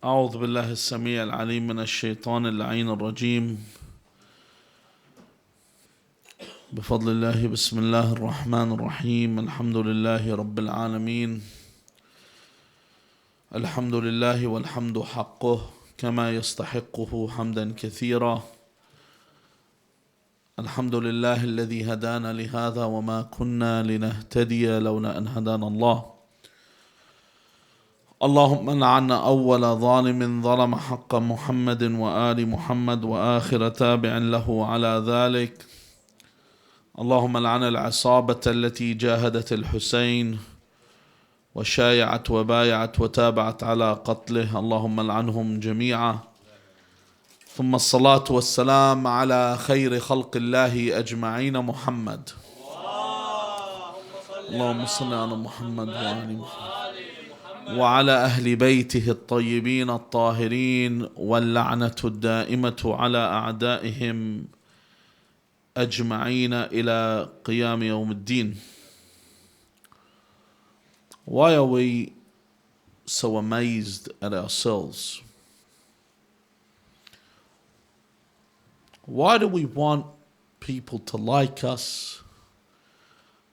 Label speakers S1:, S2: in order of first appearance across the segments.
S1: أعوذ بالله السميع العليم من الشيطان اللعين الرجيم بفضل الله بسم الله الرحمن الرحيم الحمد لله رب العالمين الحمد لله والحمد حقه كما يستحقه حمدا كثيرا الحمد لله الذي هدانا لهذا وما كنا لنهتدي لولا أن هدانا الله اللهم لعن أول ظالم ظلم حق محمد وآل محمد وآخر تابع له على ذلك اللهم لعن العصابة التي جاهدت الحسين وشايعت وبايعت وتابعت على قتله اللهم لعنهم جميعا ثم الصلاة والسلام على خير خلق الله أجمعين محمد اللهم صل على محمد وآل محمد وعلى أهل بيته الطيبين الطاهرين واللعنة الدائمة على أعدائهم أجمعين إلى قيام يوم الدين. Why are we so amazed at ourselves? Why do we want people to like us?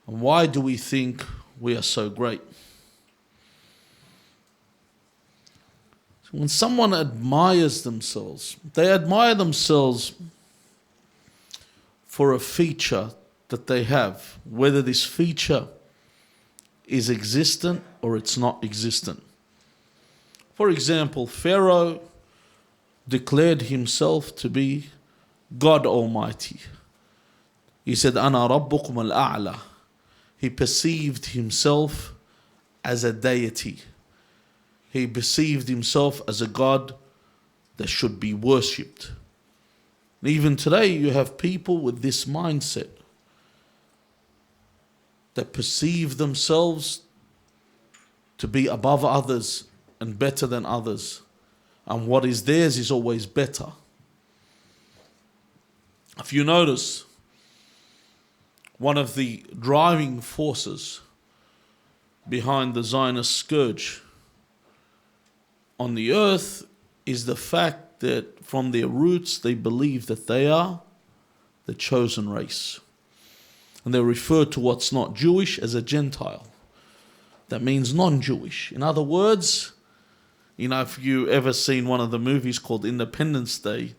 S1: And why do we think we are so great? When someone admires themselves, they admire themselves for a feature that they have, whether this feature is existent or it's not existent. For example, Pharaoh declared himself to be God Almighty. He said, Ana Rabbukum al-A'la. He perceived himself as a deity. He perceived himself as a God that should be worshipped. And even today you have people with this mindset that perceive themselves to be above others and better than others. And what is theirs is always better. If you notice, one of the driving forces behind the Zionist scourge on the earth is the fact that from their roots they believe that they are the chosen race. And they refer to what's not Jewish as a Gentile. That means non-Jewish. In other words, if you ever seen one of the movies called Independence Day,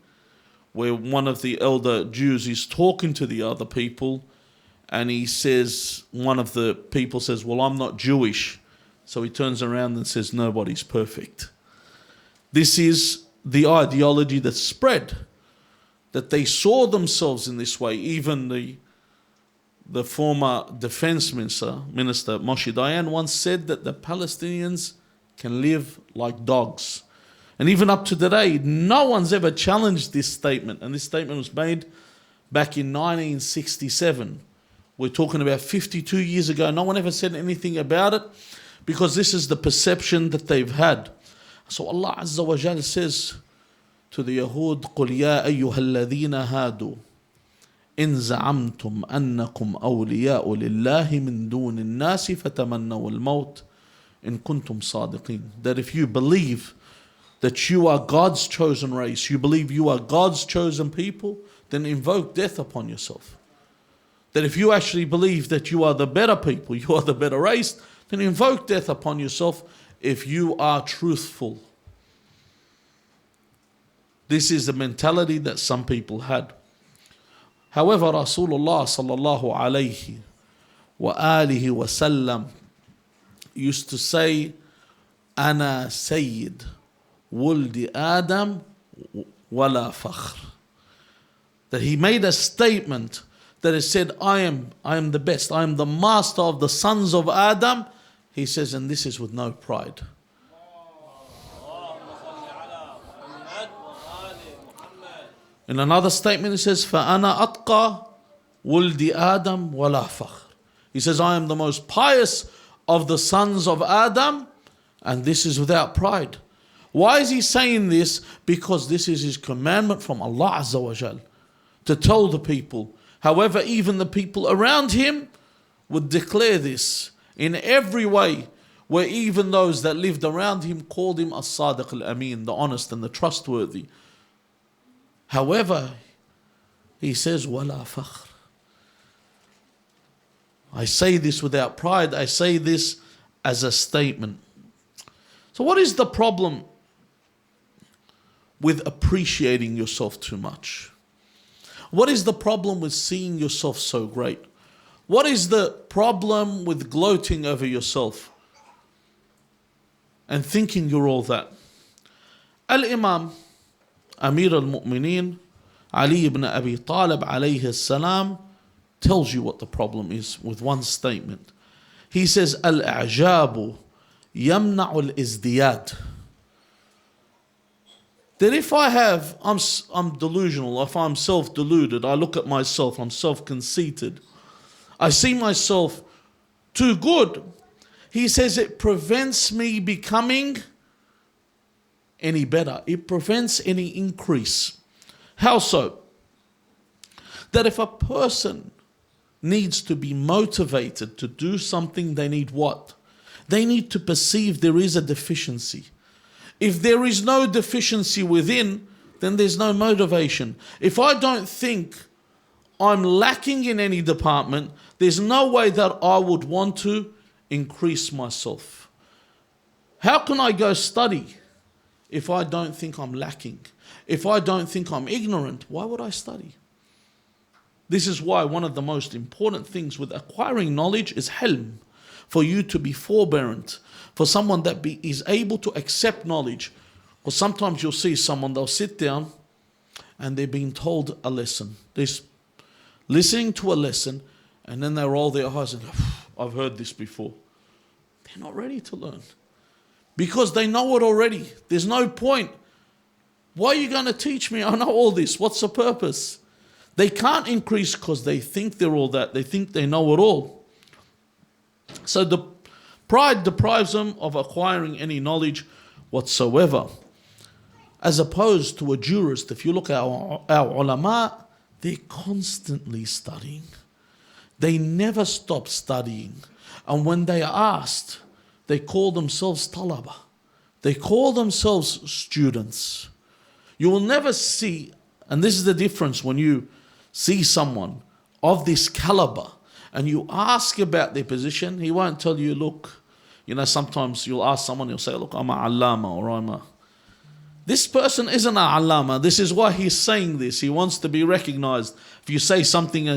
S1: where one of the elder Jews is talking to the other people and he says, one of the people says, well, I'm not Jewish. So he turns around and says, nobody's perfect. This is the ideology that spread, that they saw themselves in this way. Even the former defense minister Moshe Dayan once said that the Palestinians can live like dogs. And even up to today, no one's ever challenged this statement. And this statement was made back in 1967. We're talking about 52 years ago. No one ever said anything about it because this is the perception that they've had. So Allah Azza wa Jal says to the Yahud, قُلْ يَا أَيُّهَا الَّذِينَ هَادُوا إِن زَعَمْتُمْ أَنَّكُمْ أَوْلِيَاءُ لِلَّهِ مِن دُونِ النَّاسِ فَتَمَنَّوُا الْمَوْتِ إِن كُنْتُمْ صَادِقِينَ. That if you believe that you are God's chosen race, you believe you are God's chosen people, then invoke death upon yourself. That if you actually believe that you are the better people, you are the better race, then invoke death upon yourself if you are truthful. This is the mentality that some people had. However, Rasulullah sallallahu alayhi wa alihi wa sallam used to say, Ana Sayyid Wuldi Adam wala fakhr. That he made a statement that he said, I am the best, I am the master of the sons of Adam. He says, and this is with no pride. In another statement, he says, فَأَنَا أَتْقَى وُلْدِ آدَمْ وَلَا فَخْرٍ. He says, I am the most pious of the sons of Adam, and this is without pride. Why is he saying this? Because this is his commandment from Allah Azza wa Jal to tell the people. However, even the people around him would declare this in every way. where even those that lived around him called him as-sadiq al-amin, the honest and the trustworthy. However, he says, وَلَا فَخْرٍ. I say this without pride. I say this as a statement. So what is the problem with appreciating yourself too much? What is the problem with seeing yourself so great? What is the problem with gloating over yourself and thinking you're all that? Al-Imam Amir al-Mu'mineen Ali ibn Abi Talib alayhi salam tells you what the problem is with one statement. He says, Al-A'jabu yamna'u al-izdiyad. That if I'm delusional, if I'm self-deluded, I look at myself, I'm self-conceited, I see myself too good, he says it prevents me becoming any better. It prevents any increase. How so? That if a person needs to be motivated to do something, they need what? They need to perceive there is a deficiency. If there is no deficiency within, then there's no motivation. If I don't think I'm lacking in any department, there's no way that I would want to increase myself. How can I go study if I don't think I'm lacking? If I don't think I'm ignorant, why would I study? This is why one of the most important things with acquiring knowledge is hilm, for you to be forbearant, for someone that is able to accept knowledge. Or sometimes you'll see someone, they'll sit down and they're being told a lesson. They're listening to a lesson and then they roll their eyes and go, I've heard this before. They're not ready to learn because they know it already. There's no point. Why are you going to teach me? I know all this. What's the purpose? They can't increase because they think they're all that. They think they know it all. So the pride deprives them of acquiring any knowledge whatsoever. As opposed to a jurist, if you look at our ulama, they're constantly studying. They never stop studying. And when they are asked, they call themselves talaba. They call themselves students. You will never see, and this is the difference when you see someone of this caliber and you ask about their position, he won't tell you, look, sometimes you'll ask someone, he'll say, look, I'm a allama or I'm a... This person isn't a allama. This is why he's saying this. He wants to be recognized. If you say something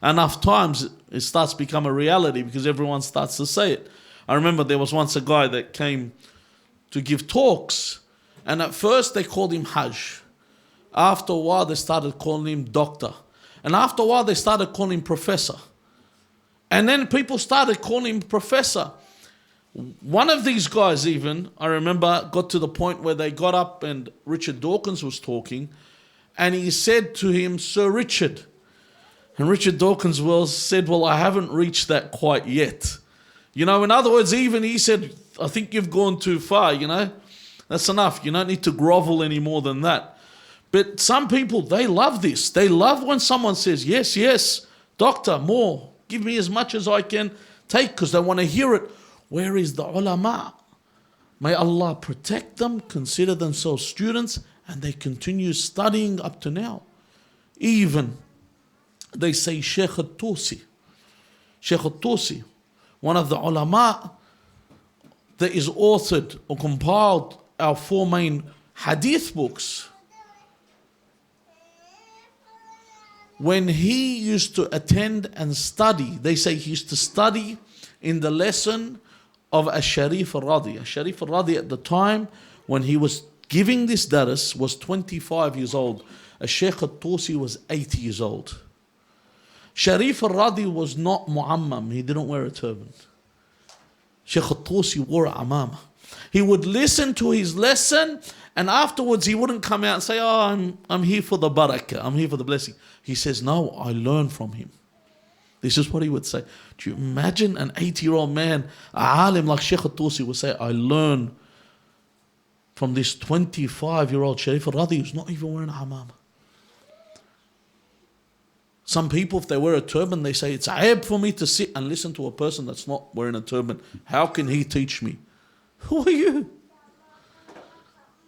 S1: enough times, it starts to become a reality because everyone starts to say it. I remember there was once a guy that came to give talks, and at first they called him Hajj. After a while they started calling him doctor. And after a while they started calling him professor. And then people started calling him professor. One of these guys even, I remember, got to the point where they got up and Richard Dawkins was talking and he said to him, Sir Richard. And Richard Dawkins said, well, I haven't reached that quite yet. In other words, even he said, I think you've gone too far, That's enough. You don't need to grovel any more than that. But some people, they love this. They love when someone says, yes, yes, doctor, more. Give me as much as I can take because they want to hear it. Where is the ulama? May Allah protect them, consider themselves students, and they continue studying up to now. Even, they say Sheikh al-Tusi. Sheikh al-Tusi, one of the ulama that is authored or compiled our 4 main hadith books. When he used to attend and study, they say he used to study in the lesson of Al-Sharif al-Radi. Al-Sharif al-Radi at the time when he was giving this daras was 25 years old. Al-Sheikh al-Tusi was 80 years old. Sharif al-Radi was not mu'ammam. He didn't wear a turban. Sheikh al-Tusi wore a amama. He would listen to his lesson and afterwards he wouldn't come out and say, oh, I'm here for the barakah. I'm here for the blessing. He says, no, I learned from him. This is what he would say. Do you imagine an 80-year-old man, a alim like Sheikh al-Tusi would say, I learned from this 25-year-old Sharif al-Radi who's not even wearing a amama. Some people, if they wear a turban, they say, it's ayb for me to sit and listen to a person that's not wearing a turban. How can he teach me? Who are you?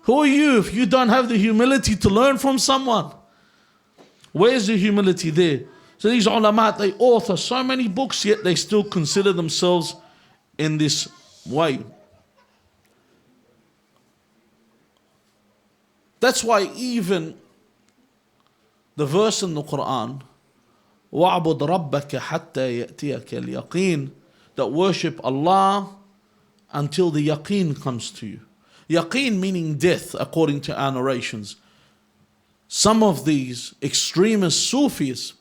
S1: Who are you if you don't have the humility to learn from someone? Where's the humility there? So these ulama, they author so many books, yet they still consider themselves in this way. That's why even the verse in the Quran, وَعْبُدْ رَبَّكَ حَتَّى يَأْتِيَكَ الْيَقِينَ, that worship Allah until the yaqeen comes to you. Yaqeen meaning death, according to our narrations. Some of these extremist Sufis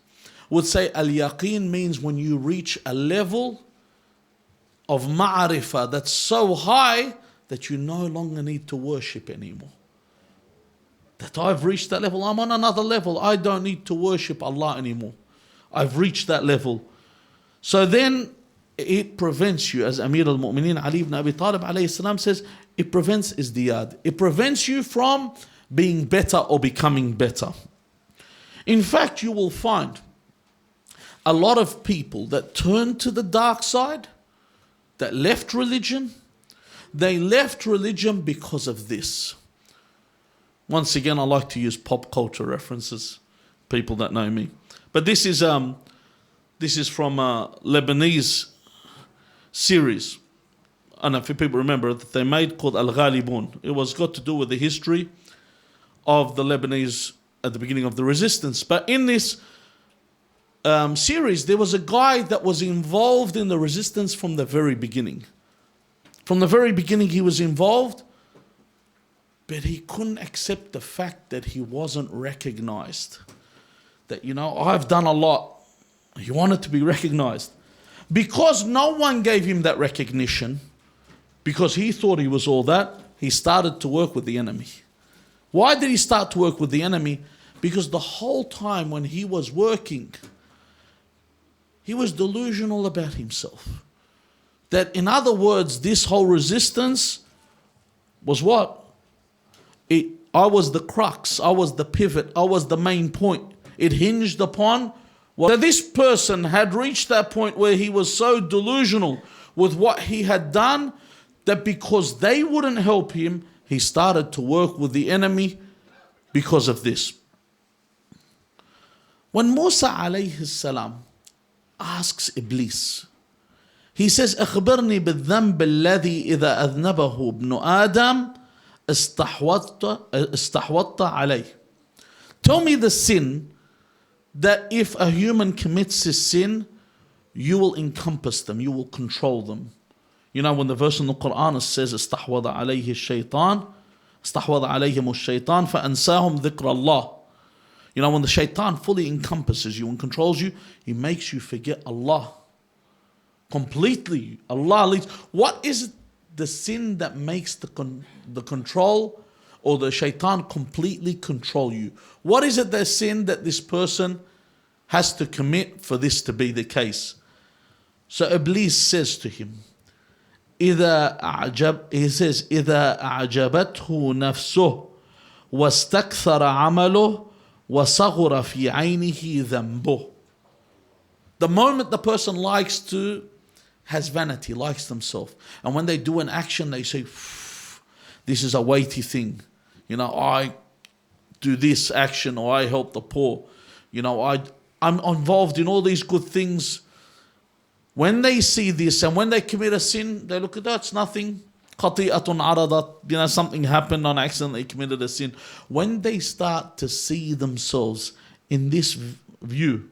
S1: would say al-yaqeen means when you reach a level of ma'rifah that's so high that you no longer need to worship anymore. That I've reached that level, I'm on another level, I don't need to worship Allah anymore. I've reached that level. So then it prevents you, as Amir al-Mu'mineen Ali ibn Abi Talib alayhi salam says, it prevents izdiyad. It prevents you from being better or becoming better. In fact, you will find a lot of people that turned to the dark side, that left religion, they left religion because of this. Once again, I like to use pop culture references, people that know me. But this is from a Lebanese series. I don't know if people remember that they made called Al-Ghalibun. It was got to do with the history of the Lebanese at the beginning of the resistance. But in this series, there was a guy that was involved in the resistance from the very beginning. From the very beginning, he was involved, but he couldn't accept the fact that he wasn't recognized. That, I've done a lot. He wanted to be recognized. Because no one gave him that recognition, because he thought he was all that, he started to work with the enemy. Why did he start to work with the enemy? Because the whole time when he was working, he was delusional about himself. That, in other words, this whole resistance was what? I was the crux, I was the pivot, I was the main point. It hinged upon what. So this person had reached that point where he was so delusional with what he had done that because they wouldn't help him, he started to work with the enemy because of this. When Musa alayhi salam asks Iblis, he says, أخبرني بالذنب الذي إذا أذنبه ابن آدم استحوطت عليه. Tell me the sin that if a human commits a sin, you will encompass them, you will control them. When the verse in the Quran says, استحوذ عليه الشيطان استحوذ عليهم الشيطان فأنساهم ذكر الله. When the shaitan fully encompasses you and controls you, he makes you forget Allah completely. Allah leads. What is the sin that makes the control or the shaitan completely control you? What is it, the sin that this person has to commit for this to be the case? So Iblis says to him, he says, إذا أعجبته نفسه واستكثر عمله وصغر في عينه ذنبه. The moment the person has vanity, likes themselves, and when they do an action, they say, this is a weighty thing. I do this action, or I help the poor. I'm involved in all these good things. When they see this and when they commit a sin, they look at that, it's nothing. Qati'atun aradat, something happened on accident, they committed a sin. When they start to see themselves in this view,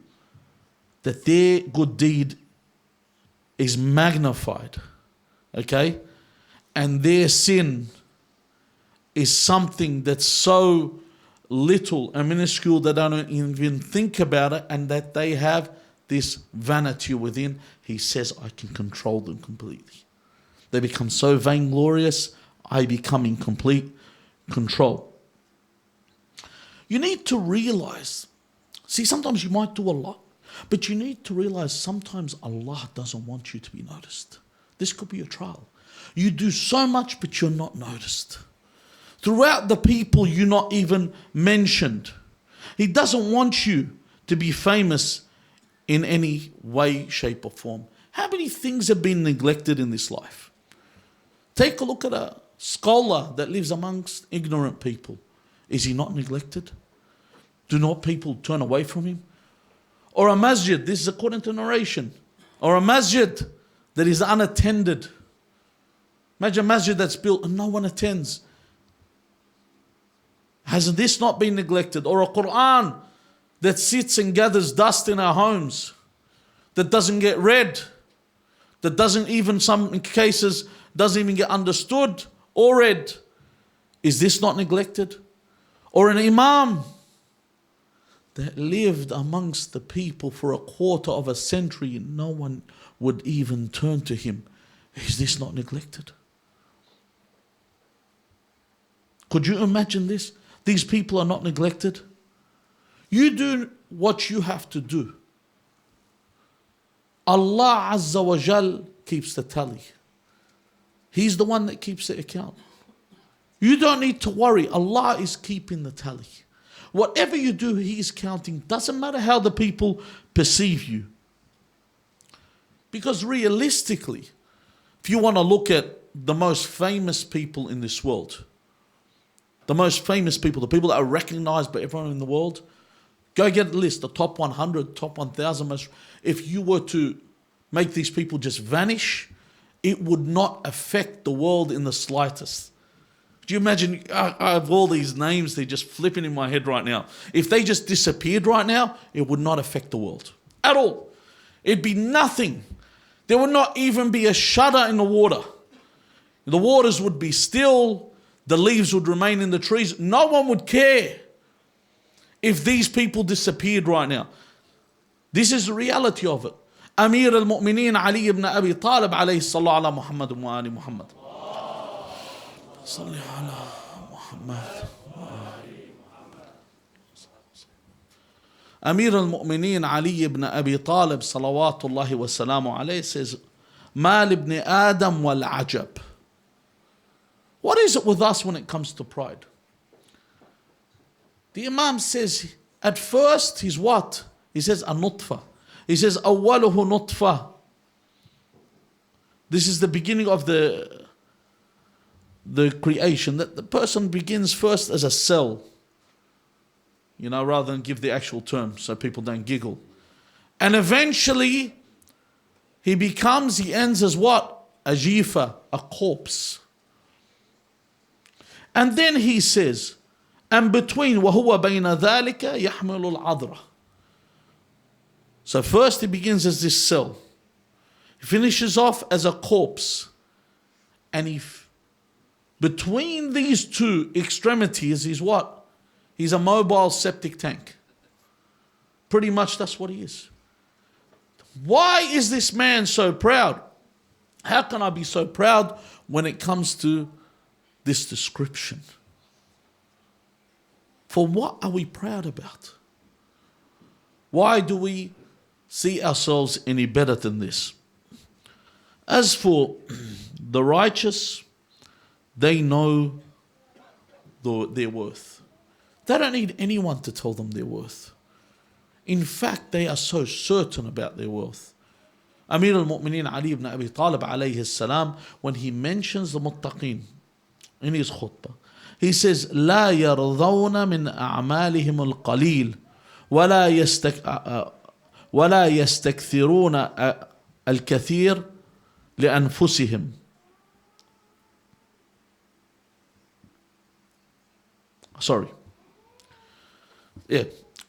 S1: that their good deed is magnified, okay? And their sin is something that's so little and minuscule that they don't even think about it, and that they have this vanity within, he says, I can control them completely. They become so vainglorious, I become in complete control. You need to realize, sometimes you might do a lot, but you need to realize sometimes Allah doesn't want you to be noticed. This could be a trial. You do so much, but you're not noticed. Throughout the people, you're not even mentioned. He doesn't want you to be famous in any way, shape or form. How many things have been neglected in this life? Take a look at a scholar that lives amongst ignorant people. Is he not neglected? Do not people turn away from him? Or a masjid, this is according to narration, or a masjid that is unattended. Imagine a masjid that's built and no one attends. Has this not been neglected? Or a Quran that sits and gathers dust in our homes, that doesn't get read, that doesn't even, some cases, doesn't even get understood or read. Is this not neglected? Or an imam that lived amongst the people for a quarter of a century and no one would even turn to him. Is this not neglected? Could you imagine this? These people are not neglected. You do what you have to do. Allah Azza wa Jal keeps the tally. He's the one that keeps the account. You don't need to worry. Allah is keeping the tally. Whatever you do, He is counting. Doesn't matter how the people perceive you. Because realistically, if you want to look at the most famous people in this world, the most famous people, the people that are recognized by everyone in the world, go get a list, the top 100, top 1,000 most. If you were to make these people just vanish, it would not affect the world in the slightest. Do you imagine, I have all these names, they're just flipping in my head right now. If they just disappeared right now, it would not affect the world at all. It'd be nothing. There would not even be a shudder in the water. The waters would be still, the leaves would remain in the trees. No one would care if these people disappeared right now. This is the reality of it. Amir al-Mu'mineen Ali ibn Abi Talib alayhi sallallahu ala Muhammad wa ali Muhammad. Salli ala Muhammad. Amir al-Mu'mineen Ali ibn Abi Talib salawatullahi wa salamu alayhi says, Mal ibn Adam wal ajab. What is it with us when it comes to pride? The Imam says, at first he's what? He says a nutfa. He says awwaluhu nutfa. This is the beginning of the creation, that the person begins first as a cell, rather than give the actual term so people don't giggle. And eventually he ends as what? A jifa, a corpse. And then he says, and between وَهُوَ بَيْنَ ذَلِكَ يَحْمِلُ الْعَذْرَةِ. So first he begins as this cell. He finishes off as a corpse. And between these two extremities, he's what? He's a mobile septic tank. Pretty much that's what he is. Why is this man so proud? How can I be so proud when it comes to this description? For what are we proud about? Why do we see ourselves any better than this? As for the righteous, they know their worth. They don't need anyone to tell them their worth. In fact, they are so certain about their worth. Amir al-Mu'mineen Ali ibn Abi Talib alayhi salam, when he mentions the muttaqeen in his khutbah, he says, لا يرضون من أعمالهم القليل ولا يستكثرون الكثير لأنفسهم.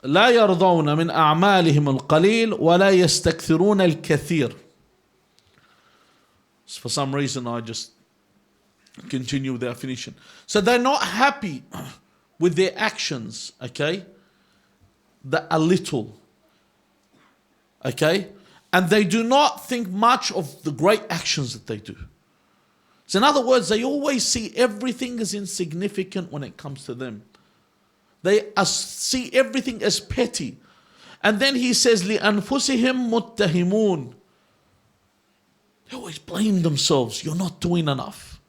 S1: لا يرضون من أعمالهم القليل ولا يستكثرون الكثير. For some reason I just continue without finishing. So they're not happy with their actions, okay? That are little, okay? And they do not think much of the great actions that they do. So in other words, they always see everything as insignificant when it comes to them. They see everything as petty. And then he says, لِأَنفُسِهِمْ مُتَّهِمُونَ. They always blame themselves. You're not doing enough.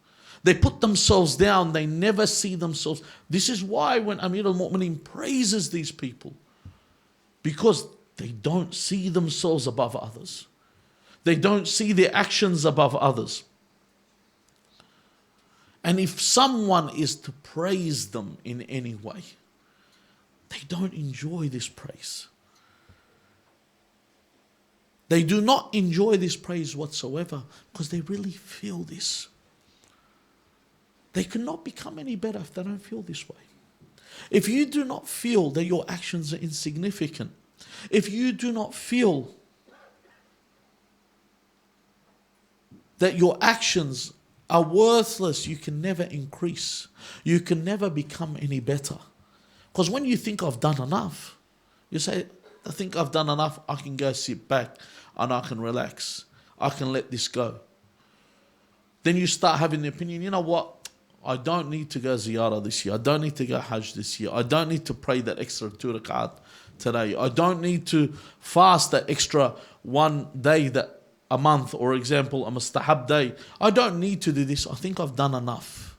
S1: They put themselves down. They never see themselves. This is why when Amir al-Mu'mineen praises these people, because they don't see themselves above others. They don't see their actions above others. And if someone is to praise them in any way, they don't enjoy this praise. They do not enjoy this praise whatsoever because they really feel this. They cannot become any better if they don't feel this way. If you do not feel that your actions are insignificant, if you do not feel that your actions are worthless, you can never increase. You can never become any better. Because when you think I've done enough, you say, I think I've done enough, I can go sit back and I can relax. I can let this go. Then you start having the opinion, you know what? I don't need to go ziyarah this year. I don't need to go hajj this year. I don't need to pray that extra 2 rak'at today. I don't need to fast that extra one day that a month, or example, a mustahab day. I don't need to do this. I think I've done enough.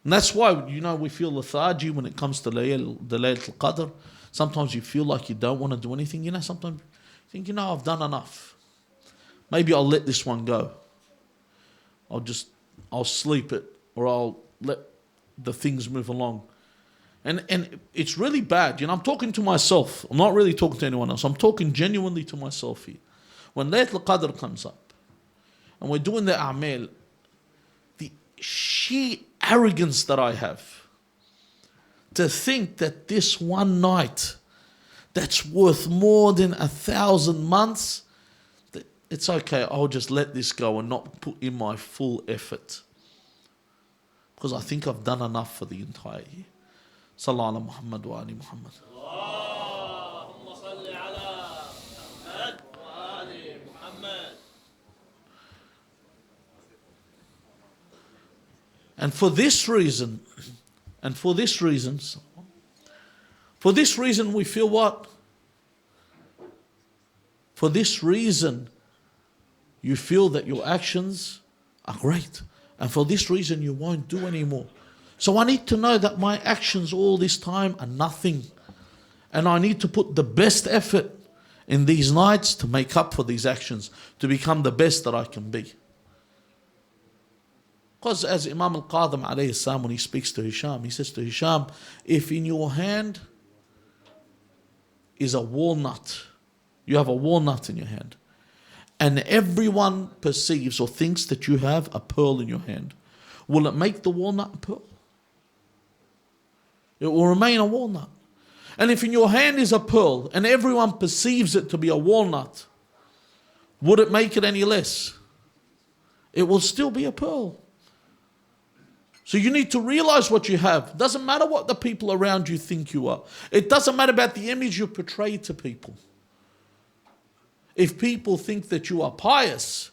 S1: And that's why, you know, we feel lethargy when it comes to the Laylatul Qadr. Sometimes you feel like you don't want to do anything. You know, sometimes you think, you know, I've done enough. Maybe I'll let this one go. I'll sleep it, or I'll let the things move along. And it's really bad. You know, I'm talking to myself. I'm not really talking to anyone else. I'm talking genuinely to myself here. When Laylatul Qadr comes up and we're doing the a'mal, the sheer arrogance that I have to think that this one night that's worth more than 1,000 months, it's okay, I'll just let this go and not put in my full effort. Because I think I've done enough for the entire year. Sallallahu ala Muhammad wa ali Muhammad. Allahumma salli ala Muhammad wa ali Muhammad. And for this reason, we feel what? For this reason, you feel that your actions are great. And for this reason, you won't do anymore. So I need to know that my actions all this time are nothing. And I need to put the best effort in these nights to make up for these actions, to become the best that I can be. Because as Imam al-Qadhim alayhi salam, when he speaks to Hisham, he says to Hisham, if in your hand is a walnut, you have a walnut in your hand, and everyone perceives or thinks that you have a pearl in your hand, will it make the walnut a pearl? It will remain a walnut. And if in your hand is a pearl and everyone perceives it to be a walnut, would it make it any less? It will still be a pearl. So you need to realize what you have. It doesn't matter what the people around you think you are. It doesn't matter about the image you portray to people. If people think that you are pious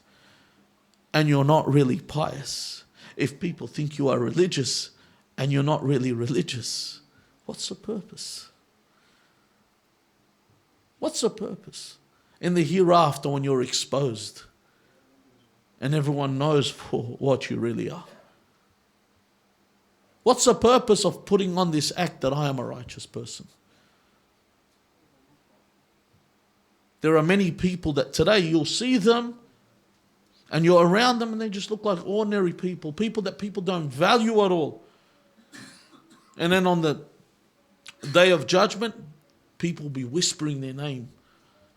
S1: and you're not really pious, if people think you are religious and you're not really religious, what's the purpose? What's the purpose? In the hereafter, when you're exposed and everyone knows for what you really are. What's the purpose of putting on this act that I am a righteous person? There are many people that today you'll see them and you're around them and they just look like ordinary people, people that people don't value at all. And then on the day of judgment, people will be whispering their name.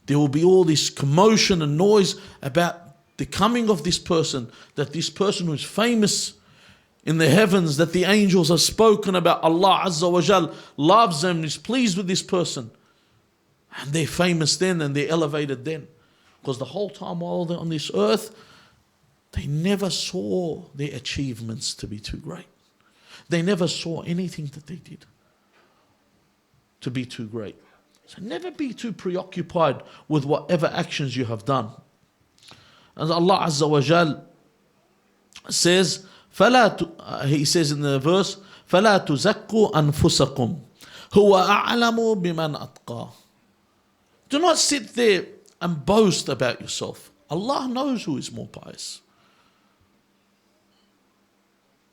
S1: There will be all this commotion and noise about the coming of this person, that this person who's famous in the heavens, that the angels have spoken about, Allah Azza wa Jal loves them, is pleased with this person. And they're famous then and they're elevated then. Because the whole time while they're on this earth, they never saw their achievements to be too great. They never saw anything that they did to be too great. So never be too preoccupied with whatever actions you have done. As Allah Azza wa Jal says, he says in the verse, فَلَا تُزَكُّوا أَنفُسَكُمْ هُوَ أَعْلَمُ بِمَنْ أَتْقَى. Do not sit there and boast about yourself. Allah knows who is more pious.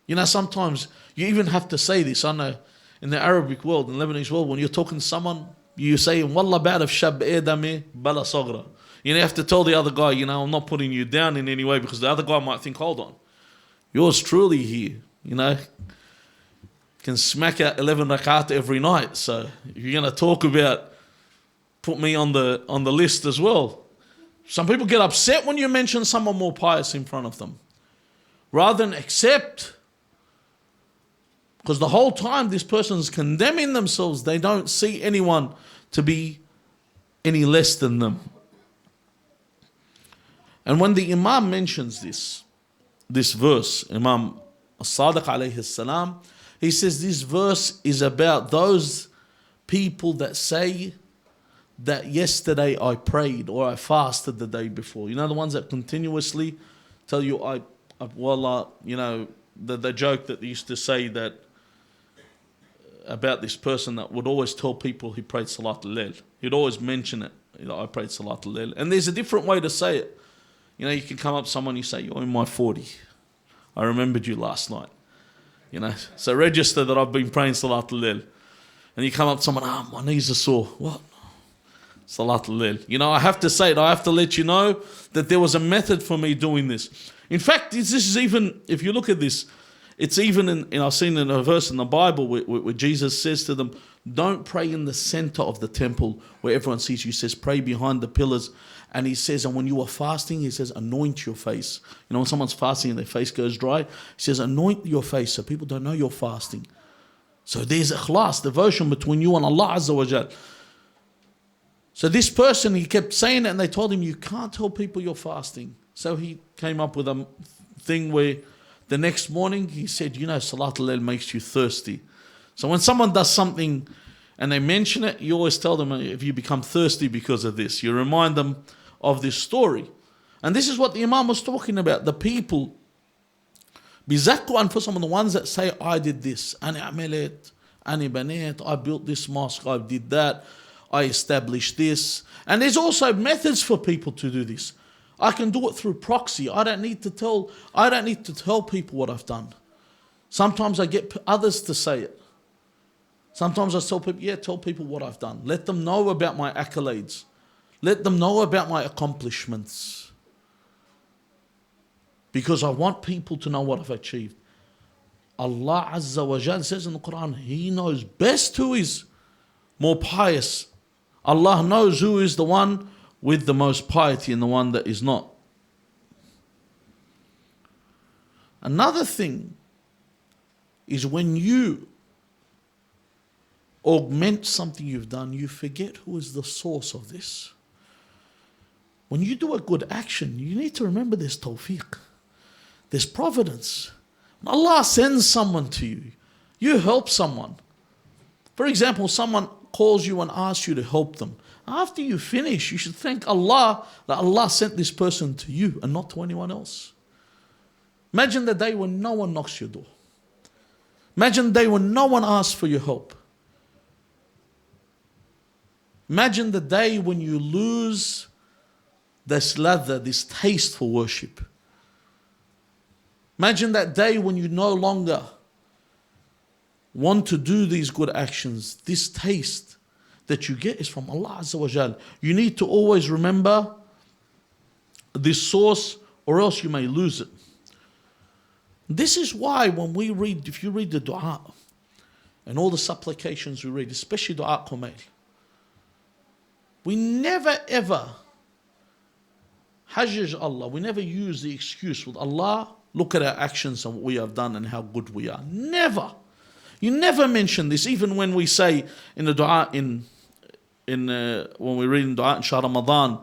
S1: You know, sometimes you even have to say this. I know in the Arabic world, in the Lebanese world, when you're talking to someone, you say, Wallah ba'raf shab edame bala sagra. You have to tell the other guy, I'm not putting you down in any way, because the other guy might think, hold on, yours truly here, can smack out 11 rakat every night. So if you're going to talk about, put me on the list as well. Some people get upset when you mention someone more pious in front of them, rather than accept, because the whole time this person's condemning themselves. They don't see anyone to be any less than them. And when the Imam mentions this verse, Imam As-Sadiq alayhi salam, he says this verse is about those people that say that yesterday I prayed or I fasted the day before. The ones that continuously tell you, the joke that they used to say that about this person that would always tell people he prayed Salat al-Layl. He'd always mention it, I prayed Salat al-Layl. And there's a different way to say it. You can come up to someone, you say, you're in my 40. I remembered you last night. So register that I've been praying Salat al-Layl. And you come up to someone, my knees are sore. What? Salat al-Layl. I have to say it. I have to let you know that there was a method for me doing this. In fact, this is even, if you look at this, it's even in I've seen in a verse in the Bible where Jesus says to them, don't pray in the center of the temple where everyone sees you. He says, pray behind the pillars. And he says, and when you are fasting, he says, anoint your face. When someone's fasting and their face goes dry, he says, anoint your face so people don't know you're fasting. So there's ikhlas, devotion between you and Allah Azza wa Jal. So this person, he kept saying it, and they told him, you can't tell people you're fasting. So he came up with a thing where the next morning he said, Salat al-Layl makes you thirsty. So when someone does something and they mention it, you always tell them, if you become thirsty because of this, you remind them of this story. And this is what the Imam was talking about. The people, bizakku anfusahum, the ones that say, I did this, ani amilet, ani banat, I built this mosque, I did that, I established this. And there's also methods for people to do this. I can do it through proxy. I don't need to tell people what I've done. Sometimes I get others to say it. Sometimes I tell people what I've done. Let them know about my accolades. Let them know about my accomplishments. Because I want people to know what I've achieved. Allah Azza wa Jal says in the Quran, He knows best who is more pious. Allah knows who is the one with the most piety and the one that is not. Another thing is when you augment something you've done, you forget who is the source of this. When you do a good action, you need to remember there's tawfiq, there's providence. When Allah sends someone to you, you help someone. For example, someone calls you and asks you to help them. After you finish, you should thank Allah that Allah sent this person to you and not to anyone else. Imagine the day when no one knocks your door. Imagine the day when no one asks for your help. Imagine the day when you lose this ladha, this taste for worship. Imagine that day when you no longer want to do these good actions. This taste that you get is from Allah Azza wa Jal. You need to always remember this source, or else you may lose it. This is why when we read, if you read the dua and all the supplications we read, especially dua Qumail, we never ever hajjaj Allah, we never use the excuse with Allah, look at our actions and what we have done and how good we are. Never. You never mention this, even when we say in the dua, when we read in dua in Shah Ramadan,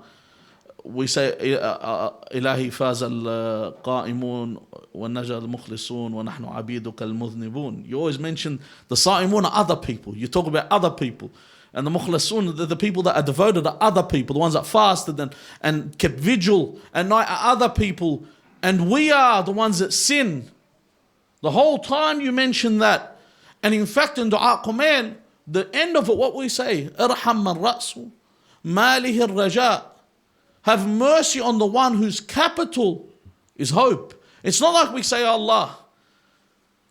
S1: we say, Ilahi faz al-qa'imun wa naja al-mukhlisun wa nahnu abiduka al-mudhnibun. You always mention the sa'imun are other people. You talk about other people. And the mukhlisun, the people that are devoted are other people. The ones that fasted and kept vigil at night are other people. And we are the ones that sin. The whole time you mention that. And in fact in dua Qumail, the end of it, what we say, Irham man ra'su, malihi al-raja. Have mercy on the one whose capital is hope. It's not like we say, Allah,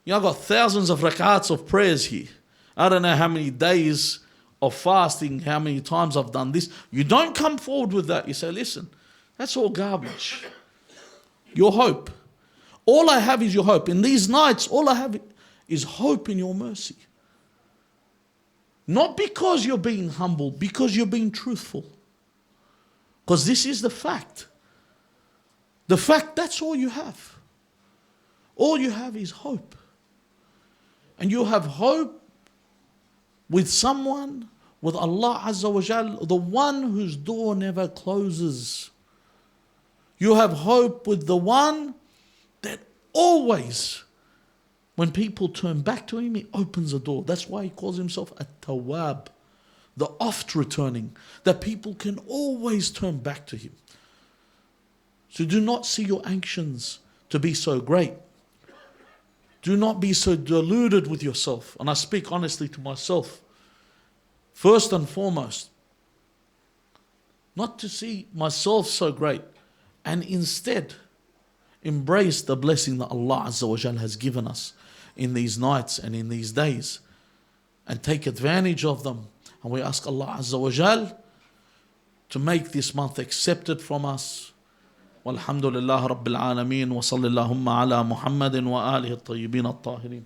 S1: I've got thousands of rak'ats of prayers here. I don't know how many days of fasting, how many times I've done this. You don't come forward with that. You say, listen, that's all garbage. Your hope. All I have is your hope. In these nights, all I have is hope in your mercy. Not because you're being humble, because you're being truthful. Because this is the fact. The fact, that's all you have. All you have is hope. And you have hope with someone, with Allah Azza wa Jal, the one whose door never closes. You have hope with the one that always, when people turn back to him, he opens a door. That's why he calls himself At-Tawwab, the oft returning, that people can always turn back to him. So do not see your actions to be so great. Do not be so deluded with yourself. And I speak honestly to myself. First and foremost, not to see myself so great, and instead embrace the blessing that Allah Azza wa Jal has given us in these nights and in these days, and take advantage of them. And we ask Allah Azza wa Jal to make this month accepted from us. والحمد لله رب العالمين وصلى اللهم على محمد وآله الطيبين الطاهرين.